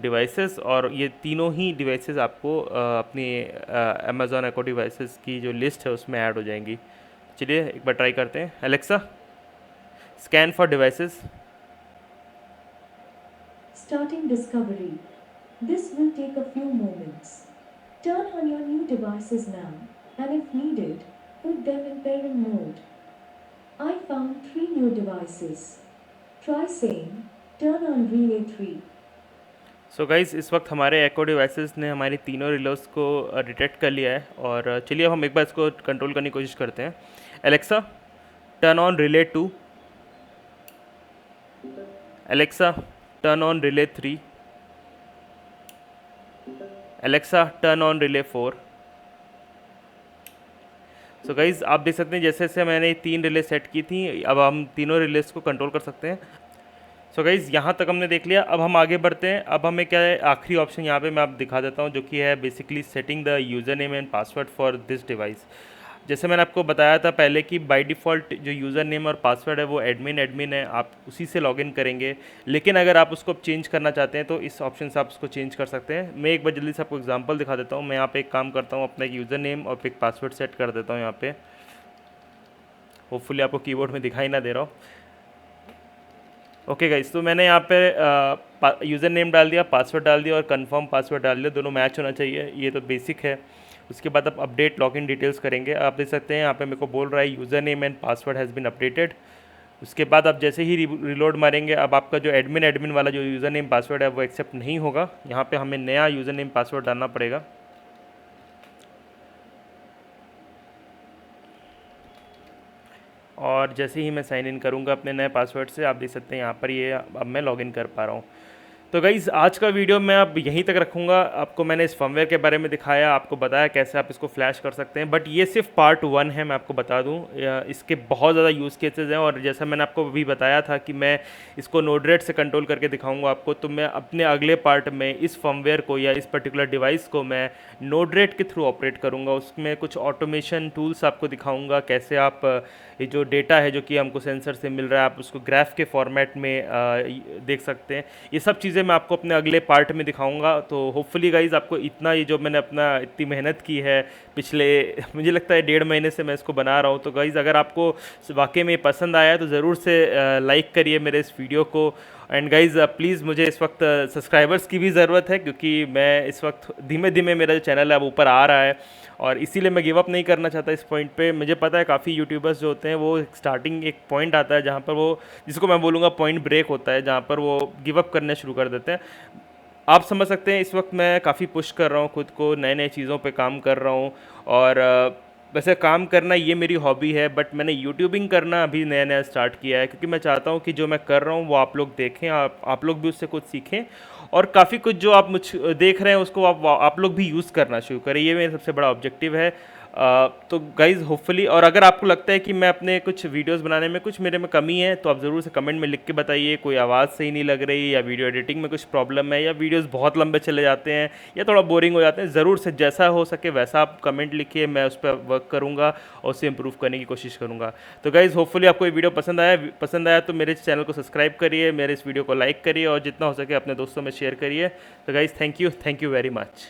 डिवाइसेस, और ये तीनों ही डिवाइसेस आपको अपनी अमेज़ॉन एको डिवाइसेस की जो लिस्ट है उसमें ऐड हो जाएंगी। चलिए एक बार ट्राई करते हैं। Alexa scan for devices. Starting discovery. This will take a few moments. Turn on your new devices now, and if needed, put them in parent mode. I found 3 new devices. Try saying, turn on Relay 3. So guys इस वक्त हमारे एको devices ने हमारी तीनों release को detect कर लिया है, और चलिए अब हम एक बार इसको कंट्रोल करने की कोशिश करते हैं। Alexa turn on relay 2, Alexa turn on relay 3, Alexa turn on relay 4। So guys आप देख सकते हैं जैसे जैसे मैंने 3 रिले सेट की थी, अब हम तीनों रिलेज को कंट्रोल कर सकते हैं। सो गाइज़ यहाँ तक हमने देख लिया, अब हम आगे बढ़ते हैं। अब हमें क्या है, आखिरी ऑप्शन यहाँ पे मैं आप दिखा देता हूँ, जो कि है basically setting the user name and password for this device. जैसे मैंने आपको बताया था पहले कि बाय डिफ़ॉल्ट जो यूज़र नेम और पासवर्ड है वो एडमिन है, आप उसी से लॉगिन करेंगे। लेकिन अगर आप उसको चेंज करना चाहते हैं तो इस ऑप्शन से आप उसको चेंज कर सकते हैं। मैं एक बार जल्दी से आपको एग्जांपल दिखा देता हूँ। मैं यहाँ पे एक काम करता हूँ, अपना एक यूज़र नेम और एक पासवर्ड सेट कर देता हूँ यहाँ पे। होपफुली आपको कीबोर्ड में दिखाई ना दे रहा हो। ओके गाइस, तो मैंने यहाँ पे यूज़र नेम डाल दिया, पासवर्ड डाल दिया और कंफर्म पासवर्ड डाल दिया, दोनों मैच होना चाहिए, ये तो बेसिक है। उसके बाद आप अपडेट लॉगिन डिटेल्स करेंगे। आप देख सकते हैं यहाँ पे मेरे को बोल रहा है user name and password has been updated. उसके बाद आप जैसे ही रिलोड मारेंगे, अब आपका जो एडमिन वाला जो यूज़र नेम पासवर्ड है वो एक्सेप्ट नहीं होगा। यहाँ पे हमें नया यूज़र नेम पासवर्ड डालना पड़ेगा। और जैसे ही मैं साइन इन करूँगा अपने नए पासवर्ड से, आप देख सकते हैं यहाँ पर ये अब मैं लॉगिन कर पा रहा हूँ। तो गाइज़ आज का वीडियो मैं अब यहीं तक रखूँगा। आपको मैंने इस फर्मवेयर के बारे में दिखाया, आपको बताया कैसे आप इसको फ्लैश कर सकते हैं, बट ये सिर्फ पार्ट 1 है। मैं आपको बता दूँ इसके बहुत ज़्यादा यूज़ केसेस हैं, और जैसा मैंने आपको अभी बताया था कि मैं इसको नोड-रेड से कंट्रोल करके दिखाऊंगा आपको, तो मैं अपने अगले पार्ट में इस फर्मवेयर को या इस पर्टिकुलर डिवाइस को मैं नोड-रेड के थ्रू ऑपरेट करूँगा। उसमें कुछ ऑटोमेशन टूल्स आपको दिखाऊँगा, कैसे आप ये जो डेटा है जो कि हमको सेंसर से मिल रहा है, आप उसको ग्राफ के फॉर्मेट में देख सकते हैं। ये सब चीज़ें मैं आपको अपने अगले पार्ट में दिखाऊंगा। तो होपफुली गाइज़ आपको इतना, ये जो मैंने अपना इतनी मेहनत की है पिछले मुझे लगता है 1.5 महीने से मैं इसको बना रहा हूँ, तो गाइज़ अगर आपको वाकई में पसंद आया है तो ज़रूर से लाइक करिए मेरे इस वीडियो को। एंड गाइज़ प्लीज़, मुझे इस वक्त सब्सक्राइबर्स की भी ज़रूरत है, क्योंकि मैं इस वक्त धीमे धीमे मेरा जो चैनल है अब ऊपर आ रहा है, और इसीलिए मैं गिव अप नहीं करना चाहता इस पॉइंट पे। मुझे पता है काफ़ी यूट्यूबर्स जो होते हैं वो स्टार्टिंग एक पॉइंट आता है जहाँ पर वो, जिसको मैं बोलूँगा पॉइंट ब्रेक होता है, जहाँ पर वो गिव अप करने शुरू कर देते हैं। आप समझ सकते हैं इस वक्त मैं काफ़ी पुश कर रहा हूँ खुद को, नए नए चीज़ों पे काम कर रहा हूँ। और वैसे काम करना ये मेरी हॉबी है, बट मैंने यूट्यूबिंग करना अभी नया नया स्टार्ट किया है, क्योंकि मैं चाहता हूँ कि जो मैं कर रहा हूँ वो आप लोग देखें, आप लोग भी उससे कुछ सीखें, और काफ़ी कुछ जो आप मुझ देख रहे हैं उसको आप लोग भी यूज़ करना शुरू करें। ये मेरा सबसे बड़ा ऑब्जेक्टिव है। तो गाइज़ होपफुली, और अगर आपको लगता है कि मैं अपने कुछ वीडियोस बनाने में कुछ मेरे में कमी है, तो आप ज़रूर से कमेंट में लिख के बताइए। कोई आवाज़ सही नहीं लग रही, या वीडियो एडिटिंग में कुछ प्रॉब्लम है, या वीडियोस बहुत लंबे चले जाते हैं, या थोड़ा बोरिंग हो जाते हैं, ज़रूर से जैसा हो सके वैसा आप कमेंट लिखिए, मैं उस पर वर्क करूँगा और उसे इम्प्रूव करने की कोशिश करूँगा। तो गाइज़ होपफुली आपको ये वीडियो पसंद आया तो मेरे चैनल को सब्सक्राइब करिए, मेरे इस वीडियो को लाइक करिए, और जितना हो सके अपने दोस्तों में शेयर करिए। तो guys thank you very much.